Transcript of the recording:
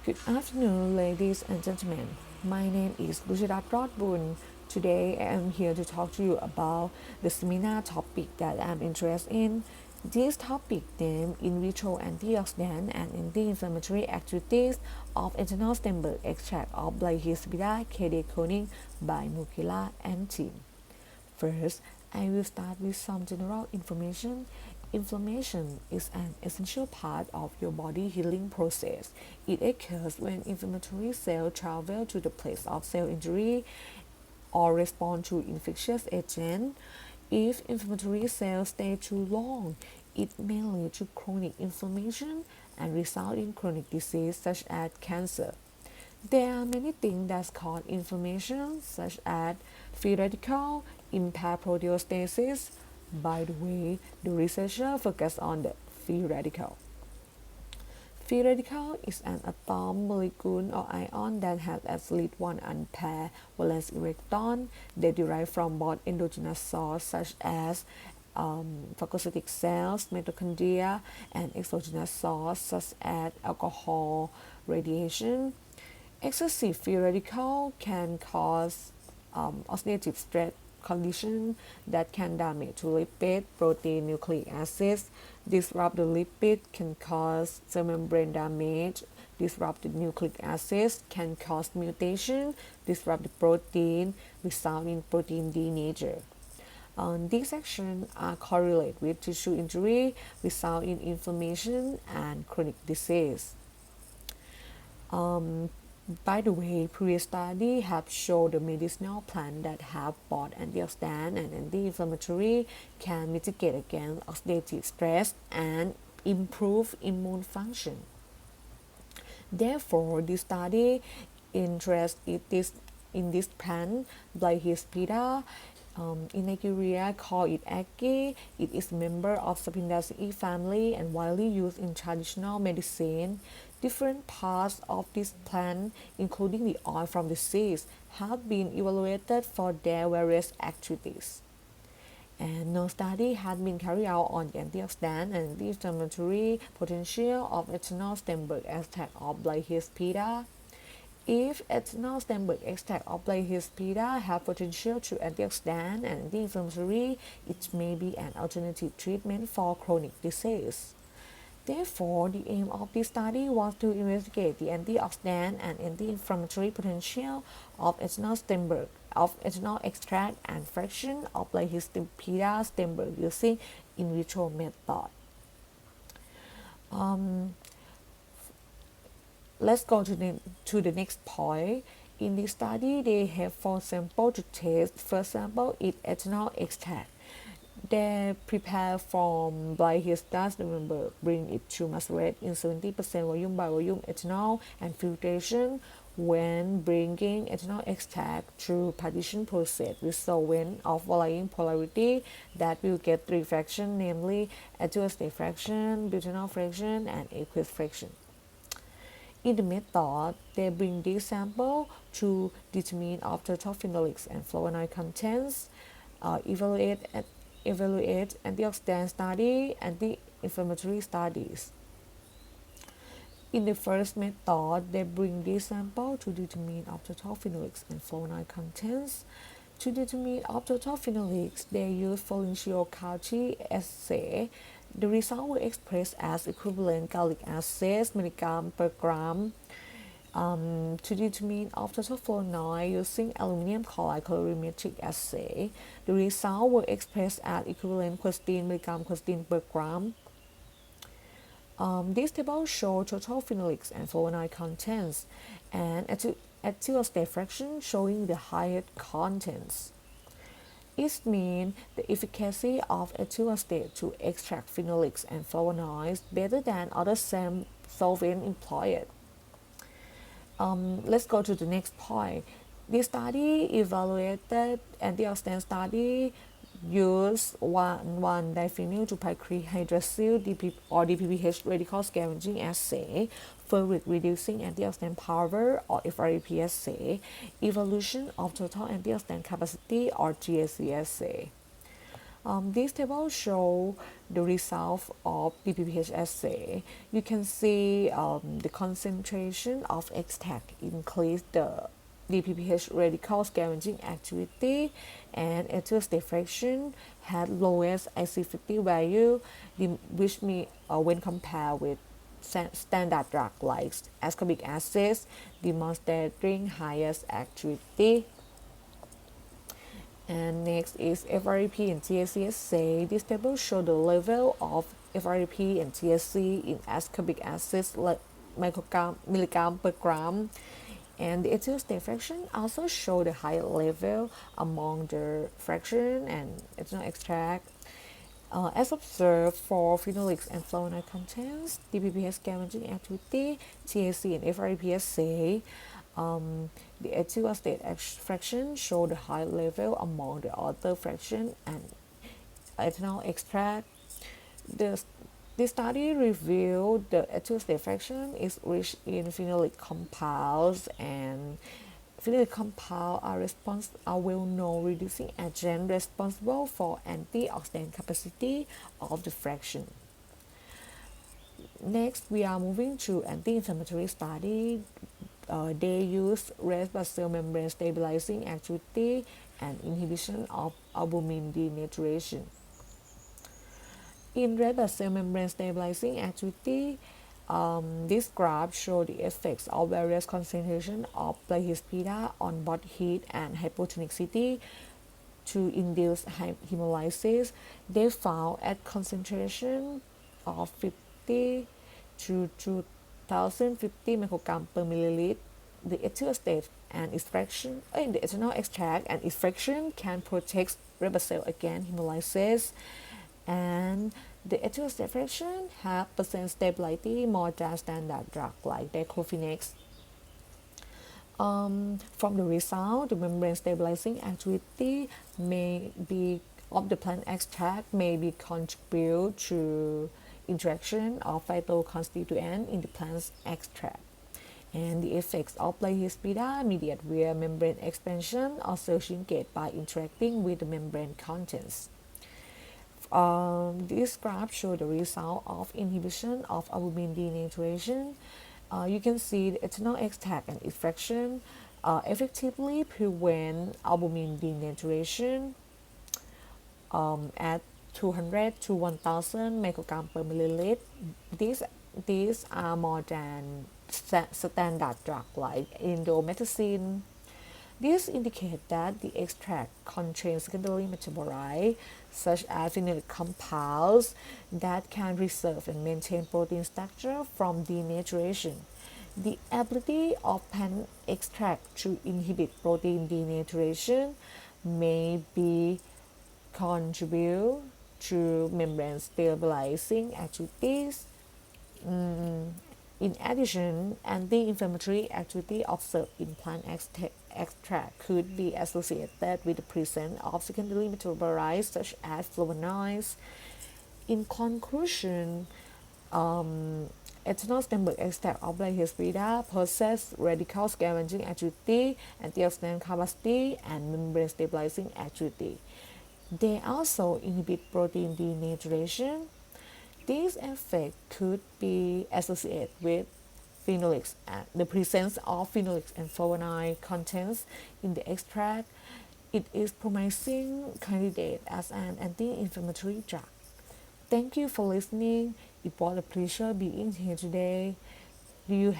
Good afternoon, ladies and gentlemen. My name is Lucidat Broadbun. Today I am here to talk to you about the seminar topic that I'm interested in. This topic named in vitro antioxidant and anti-inflammatory activities of ethanol stem cell extract of Blyhisbida Conic by Mukila and team. First, I will start with some general information. Inflammation is an essential part of your body healing process. It occurs when inflammatory cells travel to the place of cell injury or respond to infectious agent. If inflammatory cells stay too long, it may lead to chronic inflammation and result in chronic disease such as cancer. There are many things that cause inflammation, such as free radical, impaired proteostasis. By the way, the researcher focused on the free radical. Free radical is an atom, molecule, or ion that has at least one unpaired valence electron. They derive from both endogenous sources such as phagocytic cells, mitochondria, and exogenous sources such as alcohol, radiation. Excessive free radical can cause oxidative stress condition that can damage to lipid, protein, nucleic acids, disrupt the lipid, can cause cell membrane damage, disrupt the nucleic acids, can cause mutation, disrupt the protein, result in protein denature. These actions are correlated with tissue injury, result in inflammation and chronic disease. By the way, previous studies have shown the medicinal plants that have both antioxidant and anti-inflammatory can mitigate against oxidative stress and improve immune function. Therefore, this study interest in this plant, Blyhisbida. In Nigeria, call it Eki. It is a member of Sapindaceae family and widely used in traditional medicine. Different parts of this plant, including the oil from the seeds, have been evaluated for their various activities. And no study has been carried out on the antioxidant and anti-inflammatory potential of ethanol stem cell extract of Blyhisbida. If ethanol stem cell extract of Blyhisbida have potential to antioxidant and anti-inflammatory, it may be an alternative treatment for chronic disease. Therefore, the aim of this study was to investigate the antioxidant and anti-inflammatory potential of ethanol stem cell of ethanol extract and fraction of Blyhisbida stem cell using in vitro method. Let's go to the next point. In this study, they have 4 samples to test. First sample is ethanol extract. They prepare from Blyhisbida, remember, bring it to macerate in 70% volume by volume ethanol and filtration. When bringing ethanol extract through partition process with solvent of varying polarity that will get 3 fractions, namely acetic fraction, butanol fraction, and aqueous fraction. In the method, they bring this sample to determine phenolics and flavonoid contents, evaluate antioxidant study, anti-inflammatory studies. In the first method, they bring this sample to determine phenolics and flavonoid contents. To determine phenolics, they use Folinshaw-Cauchy assay. The result were expressed as equivalent gallic acid milligram per gram. To determine flavonoid using aluminum chloride colorimetric assay, the result were expressed as equivalent quercetin milligram quercetin per gram. This table shows total phenolics and flavonoid contents and acetylester fraction showing the higher contents. It means the efficacy of acetylester to extract phenolics and flavonoids better than other same solvent employed. Let's go to the next point. This study evaluated antioxidant study use 1,1-diphenyl hydroxyl or DPPH radical scavenging assay for reducing antioxidant power or FRAP assay, evolution of total antioxidant capacity or TAC assay. This table show the result of DPPH assay. You can see the concentration of extract increase the DPPH radical scavenging activity, and ethyl fraction had lowest IC50 value, which means when compared with standard drug like ascorbic acid, demonstrating highest activity. And next is FRP and THC assay. This table shows the level of FRP and THC in ascorbic acid milligram per gram. And the ethyl fraction also show the high level among the fraction and ethanol extract. As observed for phenolics and flavonoid contents, DPPS scavenging activity, THC and FRPSA, the ethyl acetate fraction show the high level among the other fraction and ethanol extract. The, the study revealed the ethyl acetate fraction is rich in phenolic compounds, and phenolic compounds are well-known reducing agent responsible for antioxidant capacity of the fraction. Next, we are moving to anti-inflammatory study. They use red blood cell membrane stabilizing activity and inhibition of albumin denaturation. In red blood cell membrane stabilizing activity, this graph shows the effects of various concentrations of plahistida on body heat and hypotonicity to induce hemolysis. They found at concentration of 50 to 2050 microgram per milliliter, the ethyl acetate and its fraction in the ethanol extract and its fraction can protect red blood cell against hemolysis, and the ethyl acetate fraction have percent stability more than standard drug like diclofenac. From the result, the membrane stabilizing activity may be of the plant extract may be contribute to interaction of phytoconstituent in the plant's extract. And the effects of plahistida mediate via membrane expansion or engage by interacting with the membrane contents. This graph shows the result of inhibition of albumin denaturation. You can see the ethanol extract and its fraction effectively prevent albumin denaturation at 200 to 1000 microgram per milliliter. These are more than standard drug like indomethacin. This indicates that the extract contains secondary metabolites such as phenolic compounds that can preserve and maintain protein structure from denaturation. The ability of plant extract to inhibit protein denaturation may be contribute to membrane stabilizing activities. In addition, anti-inflammatory activity observed in plant extract could be associated with the presence of secondary metabolites such as flavonoids. In conclusion, ethanol stemmed extract of plahistida possess radical scavenging activity, antioxidant capacity, and membrane stabilizing activity. They also inhibit protein denaturation. This effect could be associated with phenolics and the presence of phenolics and flavonoid contents in the extract. It is promising candidate as an anti-inflammatory drug. Thank you for listening. It was a pleasure being here today. Do you have